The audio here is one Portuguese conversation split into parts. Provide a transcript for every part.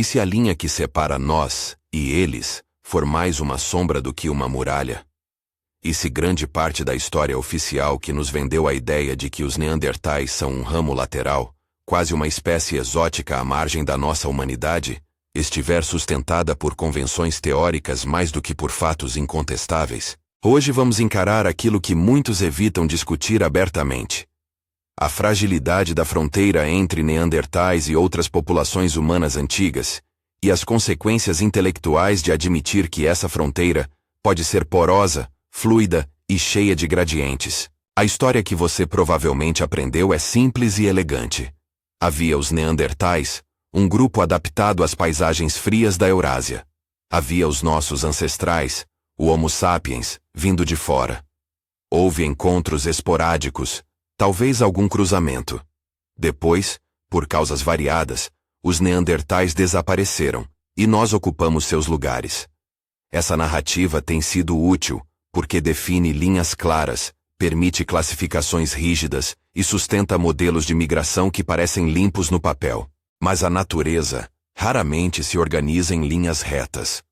se a linha que separa nós e eles for mais uma sombra do que uma muralha? E se grande parte da história oficial que nos vendeu a ideia de que os neandertais são um ramo lateral, quase uma espécie exótica à margem da nossa humanidade, estiver sustentada por convenções teóricas mais do que por fatos incontestáveis, hoje vamos encarar aquilo que muitos evitam discutir abertamente: a fragilidade da fronteira entre neandertais e outras populações humanas antigas, e as consequências intelectuais de admitir que essa fronteira pode ser porosa, fluida e cheia de gradientes. A história que você provavelmente aprendeu é simples e elegante. Havia os neandertais, um grupo adaptado às paisagens frias da Eurásia. Havia os nossos ancestrais, o Homo sapiens, vindo de fora. Houve encontros esporádicos, talvez algum cruzamento. Depois, por causas variadas, os neandertais desapareceram, e nós ocupamos seus lugares. Essa narrativa tem sido útil, porque define linhas claras, permite classificações rígidas e sustenta modelos de migração que parecem limpos no papel. Mas a natureza raramente se organiza em linhas retas.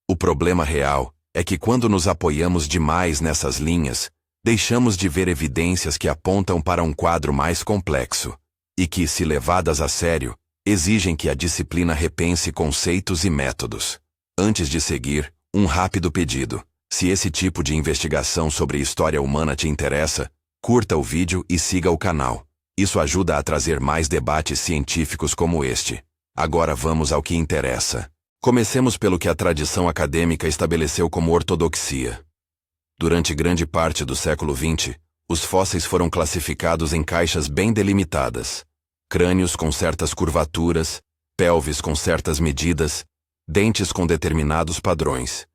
O problema real é que quando nos apoiamos demais nessas linhas, deixamos de ver evidências que apontam para um quadro mais complexo, e que, se levadas a sério, exigem que a disciplina repense conceitos e métodos. Antes de seguir, um rápido pedido. Se esse tipo de investigação sobre história humana te interessa, curta o vídeo e siga o canal. Isso ajuda a trazer mais debates científicos como este. Agora vamos ao que interessa. Comecemos pelo que a tradição acadêmica estabeleceu como ortodoxia. Durante grande parte do século XX, os fósseis foram classificados em caixas bem delimitadas. Crânios com certas curvaturas, pelvis com certas medidas, dentes com determinados padrões.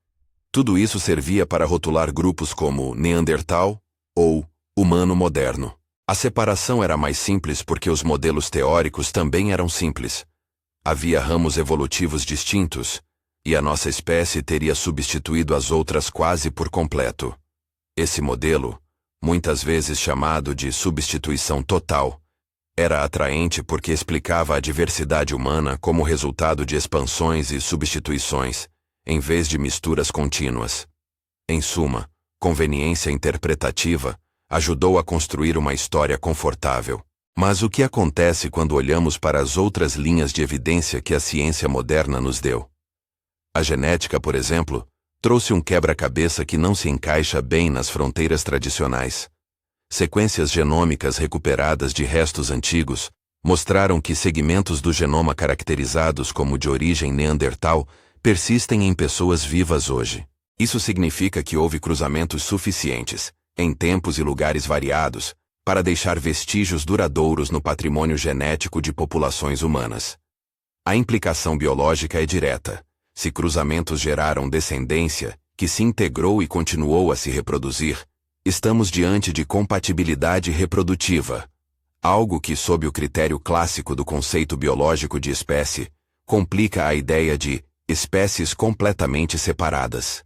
Tudo isso servia para rotular grupos como Neandertal ou humano moderno. A separação era mais simples porque os modelos teóricos também eram simples. Havia ramos evolutivos distintos, e a nossa espécie teria substituído as outras quase por completo. Esse modelo, muitas vezes chamado de substituição total, era atraente porque explicava a diversidade humana como resultado de expansões e substituições, em vez de misturas contínuas. Em suma, conveniência interpretativa ajudou a construir uma história confortável. Mas o que acontece quando olhamos para as outras linhas de evidência que a ciência moderna nos deu? A genética, por exemplo, trouxe um quebra-cabeça que não se encaixa bem nas fronteiras tradicionais. Sequências genômicas recuperadas de restos antigos mostraram que segmentos do genoma caracterizados como de origem neandertal persistem em pessoas vivas hoje. Isso significa que houve cruzamentos suficientes, em tempos e lugares variados, para deixar vestígios duradouros no patrimônio genético de populações humanas. A implicação biológica é direta. Se cruzamentos geraram descendência, que se integrou e continuou a se reproduzir, estamos diante de compatibilidade reprodutiva, algo que, sob o critério clássico do conceito biológico de espécie, complica a ideia de espécies completamente separadas.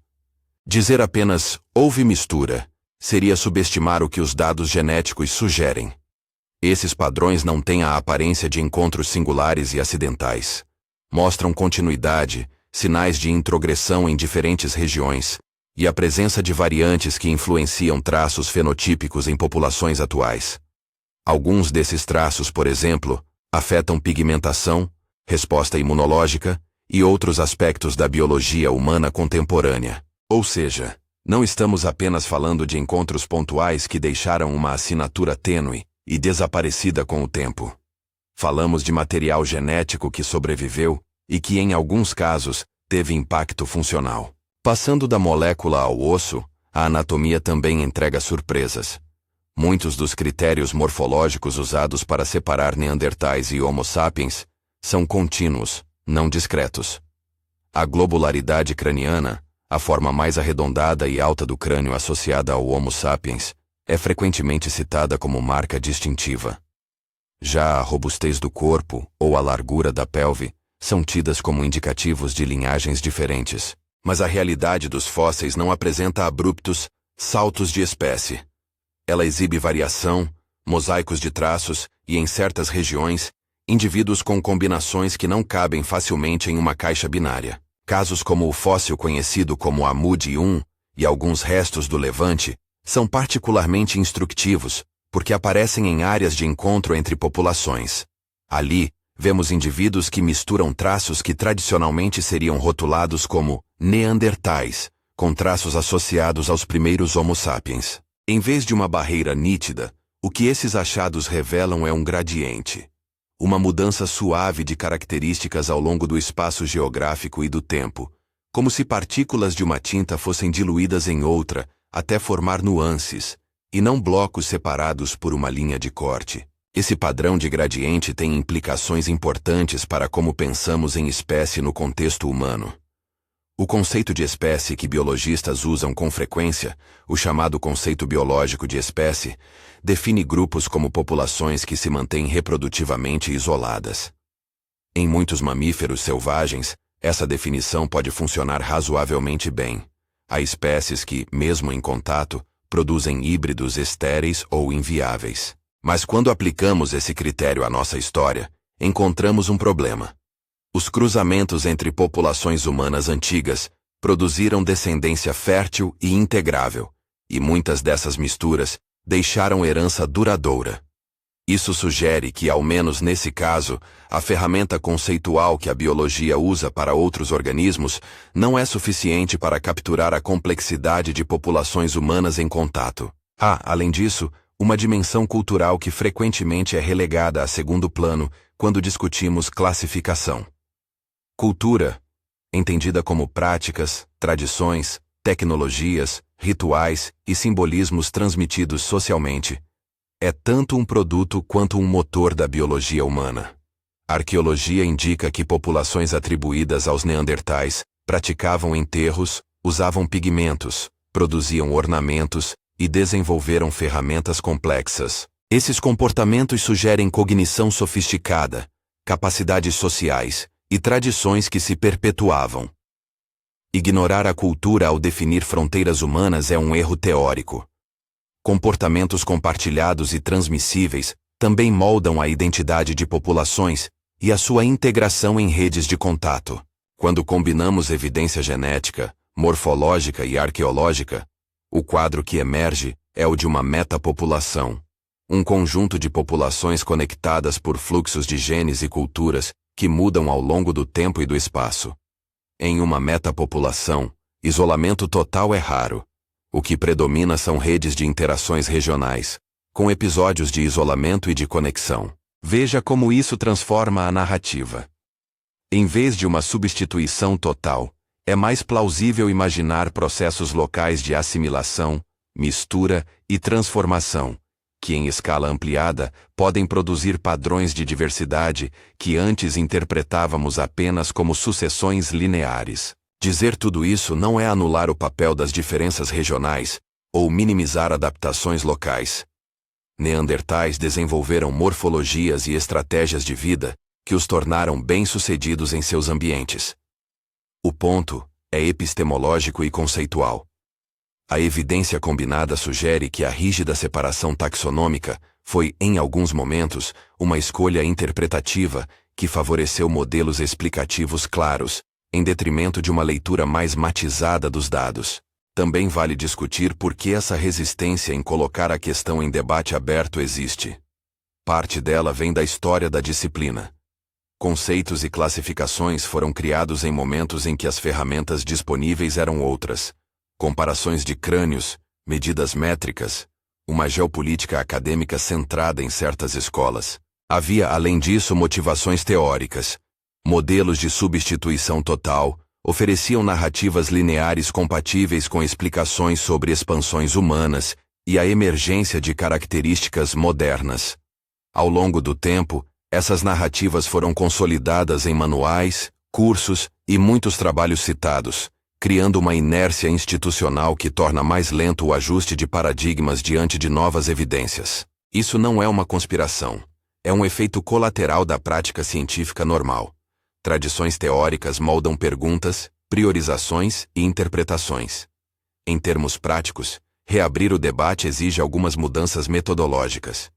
Dizer apenas houve mistura seria subestimar o que os dados genéticos sugerem. Esses padrões não têm a aparência de encontros singulares e acidentais. Mostram continuidade, sinais de introgressão em diferentes regiões, e a presença de variantes que influenciam traços fenotípicos em populações atuais. Alguns desses traços, por exemplo, afetam pigmentação, resposta imunológica e outros aspectos da biologia humana contemporânea. Ou seja, não estamos apenas falando de encontros pontuais que deixaram uma assinatura tênue e desaparecida com o tempo. Falamos de material genético que sobreviveu e que, em alguns casos, teve impacto funcional. Passando da molécula ao osso, a anatomia também entrega surpresas. Muitos dos critérios morfológicos usados para separar neandertais e Homo sapiens são contínuos, não discretos. A globularidade craniana, a forma mais arredondada e alta do crânio associada ao Homo sapiens, é frequentemente citada como marca distintiva. Já a robustez do corpo ou a largura da pelve são tidas como indicativos de linhagens diferentes. Mas a realidade dos fósseis não apresenta abruptos saltos de espécie. Ela exibe variação, mosaicos de traços e, em certas regiões, Indivíduos com combinações que não cabem facilmente em uma caixa binária. Casos como o fóssil conhecido como Amude I e alguns restos do Levante são particularmente instrutivos, porque aparecem em áreas de encontro entre populações. Ali, vemos indivíduos que misturam traços que tradicionalmente seriam rotulados como neandertais, com traços associados aos primeiros Homo sapiens. Em vez de uma barreira nítida, o que esses achados revelam é um gradiente. Uma mudança suave de características ao longo do espaço geográfico e do tempo, como se partículas de uma tinta fossem diluídas em outra, até formar nuances, e não blocos separados por uma linha de corte. Esse padrão de gradiente tem implicações importantes para como pensamos em espécie no contexto humano. O conceito de espécie que biologistas usam com frequência, o chamado conceito biológico de espécie, define grupos como populações que se mantêm reprodutivamente isoladas. Em muitos mamíferos selvagens, essa definição pode funcionar razoavelmente bem. Há espécies que, mesmo em contato, produzem híbridos estéreis ou inviáveis. Mas quando aplicamos esse critério à nossa história, encontramos um problema. Os cruzamentos entre populações humanas antigas produziram descendência fértil e integrável, e muitas dessas misturas deixaram herança duradoura. Isso sugere que, ao menos nesse caso, a ferramenta conceitual que a biologia usa para outros organismos não é suficiente para capturar a complexidade de populações humanas em contato. Há, além disso, uma dimensão cultural que frequentemente é relegada a segundo plano quando discutimos classificação. Cultura, entendida como práticas, tradições, tecnologias, rituais e simbolismos transmitidos socialmente, é tanto um produto quanto um motor da biologia humana. A arqueologia indica que populações atribuídas aos neandertais praticavam enterros, usavam pigmentos, produziam ornamentos e desenvolveram ferramentas complexas. Esses comportamentos sugerem cognição sofisticada, capacidades sociais e tradições que se perpetuavam. Ignorar a cultura ao definir fronteiras humanas é um erro teórico. Comportamentos compartilhados e transmissíveis também moldam a identidade de populações e a sua integração em redes de contato. Quando combinamos evidência genética, morfológica e arqueológica, o quadro que emerge é o de uma metapopulação, um conjunto de populações conectadas por fluxos de genes e culturas que mudam ao longo do tempo e do espaço. Em uma metapopulação, isolamento total é raro. O que predomina são redes de interações regionais, com episódios de isolamento e de conexão. Veja como isso transforma a narrativa. Em vez de uma substituição total, é mais plausível imaginar processos locais de assimilação, mistura e transformação, que em escala ampliada podem produzir padrões de diversidade que antes interpretávamos apenas como sucessões lineares. Dizer tudo isso não é anular o papel das diferenças regionais ou minimizar adaptações locais. Neandertais desenvolveram morfologias e estratégias de vida que os tornaram bem-sucedidos em seus ambientes. O ponto é epistemológico e conceitual. A evidência combinada sugere que a rígida separação taxonômica foi, em alguns momentos, uma escolha interpretativa que favoreceu modelos explicativos claros, em detrimento de uma leitura mais matizada dos dados. Também vale discutir por que essa resistência em colocar a questão em debate aberto existe. Parte dela vem da história da disciplina. Conceitos e classificações foram criados em momentos em que as ferramentas disponíveis eram outras. Comparações de crânios, medidas métricas, uma geopolítica acadêmica centrada em certas escolas. Havia, além disso, motivações teóricas. Modelos de substituição total ofereciam narrativas lineares compatíveis com explicações sobre expansões humanas e a emergência de características modernas. Ao longo do tempo, essas narrativas foram consolidadas em manuais, cursos e muitos trabalhos citados, criando uma inércia institucional que torna mais lento o ajuste de paradigmas diante de novas evidências. Isso não é uma conspiração. É um efeito colateral da prática científica normal. Tradições teóricas moldam perguntas, priorizações e interpretações. Em termos práticos, reabrir o debate exige algumas mudanças metodológicas.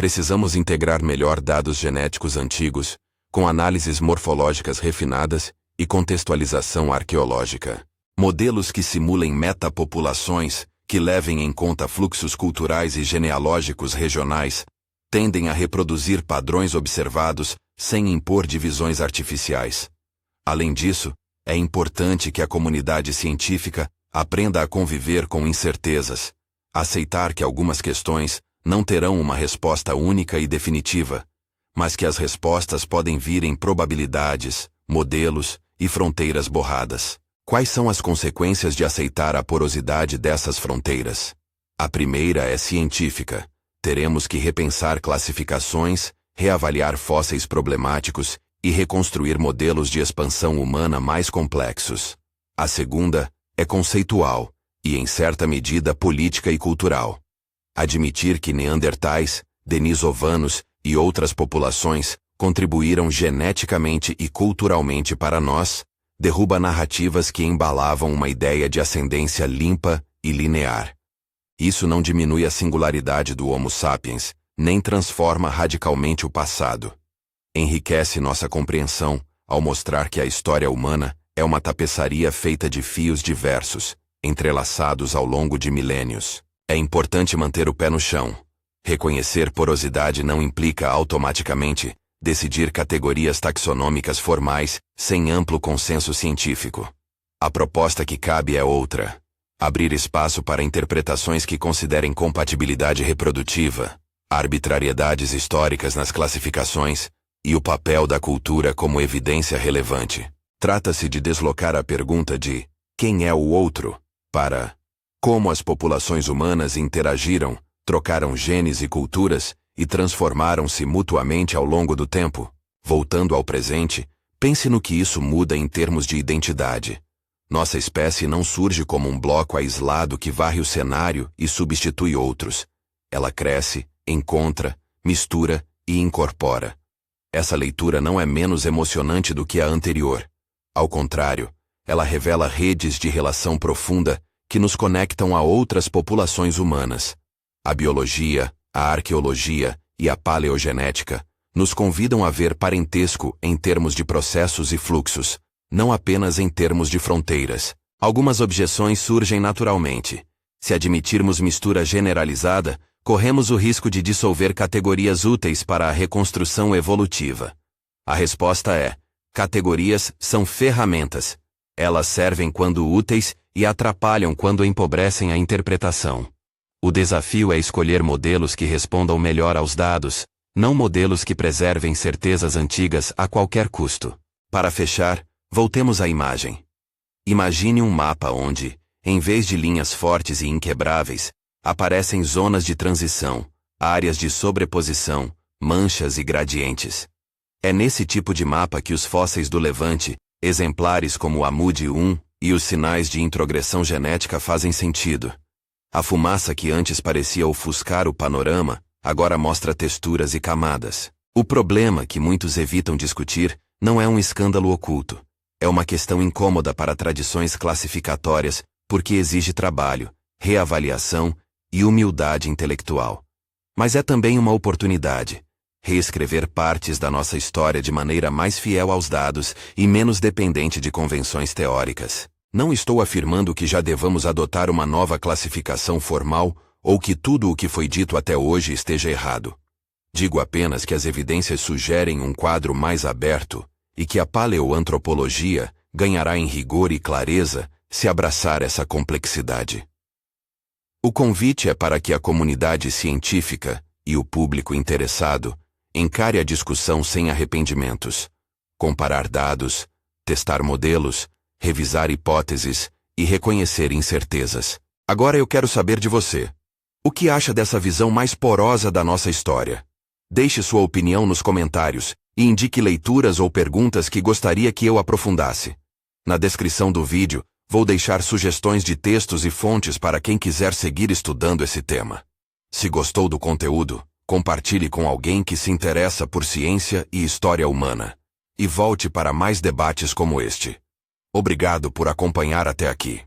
Precisamos integrar melhor dados genéticos antigos, com análises morfológicas refinadas e contextualização arqueológica. Modelos que simulem metapopulações, que levem em conta fluxos culturais e genealógicos regionais, tendem a reproduzir padrões observados sem impor divisões artificiais. Além disso, é importante que a comunidade científica aprenda a conviver com incertezas, aceitar que algumas questões não terão uma resposta única e definitiva, mas que as respostas podem vir em probabilidades, modelos e fronteiras borradas. Quais são as consequências de aceitar a porosidade dessas fronteiras? A primeira é científica. Teremos que repensar classificações, reavaliar fósseis problemáticos e reconstruir modelos de expansão humana mais complexos. A segunda é conceitual e, em certa medida, política e cultural. Admitir que neandertais, denisovanos e outras populações contribuíram geneticamente e culturalmente para nós, derruba narrativas que embalavam uma ideia de ascendência limpa e linear. Isso não diminui a singularidade do Homo sapiens, nem transforma radicalmente o passado. Enriquece nossa compreensão ao mostrar que a história humana é uma tapeçaria feita de fios diversos, entrelaçados ao longo de milênios. É importante manter o pé no chão. Reconhecer porosidade não implica automaticamente decidir categorias taxonômicas formais sem amplo consenso científico. A proposta que cabe é outra: abrir espaço para interpretações que considerem compatibilidade reprodutiva, arbitrariedades históricas nas classificações e o papel da cultura como evidência relevante. Trata-se de deslocar a pergunta de quem é o outro para como as populações humanas interagiram, trocaram genes e culturas e transformaram-se mutuamente ao longo do tempo. Voltando ao presente, pense no que isso muda em termos de identidade. Nossa espécie não surge como um bloco aislado que varre o cenário e substitui outros. Ela cresce, encontra, mistura e incorpora. Essa leitura não é menos emocionante do que a anterior. Ao contrário, ela revela redes de relação profunda que nos conectam a outras populações humanas. A biologia, a arqueologia e a paleogenética nos convidam a ver parentesco em termos de processos e fluxos, não apenas em termos de fronteiras. Algumas objeções surgem naturalmente. Se admitirmos mistura generalizada, corremos o risco de dissolver categorias úteis para a reconstrução evolutiva. A resposta é: categorias são ferramentas. Elas servem quando úteis e atrapalham quando empobrecem a interpretação. O desafio é escolher modelos que respondam melhor aos dados, não modelos que preservem certezas antigas a qualquer custo. Para fechar, voltemos à imagem. Imagine um mapa onde, em vez de linhas fortes e inquebráveis, aparecem zonas de transição, áreas de sobreposição, manchas e gradientes. É nesse tipo de mapa que os fósseis do Levante, exemplares como o Amude 1 e os sinais de introgressão genética fazem sentido. A fumaça que antes parecia ofuscar o panorama, agora mostra texturas e camadas. O problema que muitos evitam discutir não é um escândalo oculto. É uma questão incômoda para tradições classificatórias, porque exige trabalho, reavaliação e humildade intelectual. Mas é também uma oportunidade. Reescrever partes da nossa história de maneira mais fiel aos dados e menos dependente de convenções teóricas. Não estou afirmando que já devamos adotar uma nova classificação formal ou que tudo o que foi dito até hoje esteja errado. Digo apenas que as evidências sugerem um quadro mais aberto e que a paleoantropologia ganhará em rigor e clareza se abraçar essa complexidade. O convite é para que a comunidade científica e o público interessado encare a discussão sem arrependimentos, comparar dados, testar modelos, revisar hipóteses e reconhecer incertezas. Agora eu quero saber de você. O que acha dessa visão mais porosa da nossa história? Deixe sua opinião nos comentários e indique leituras ou perguntas que gostaria que eu aprofundasse. Na descrição do vídeo, vou deixar sugestões de textos e fontes para quem quiser seguir estudando esse tema. Se gostou do conteúdo, compartilhe com alguém que se interessa por ciência e história humana. E volte para mais debates como este. Obrigado por acompanhar até aqui.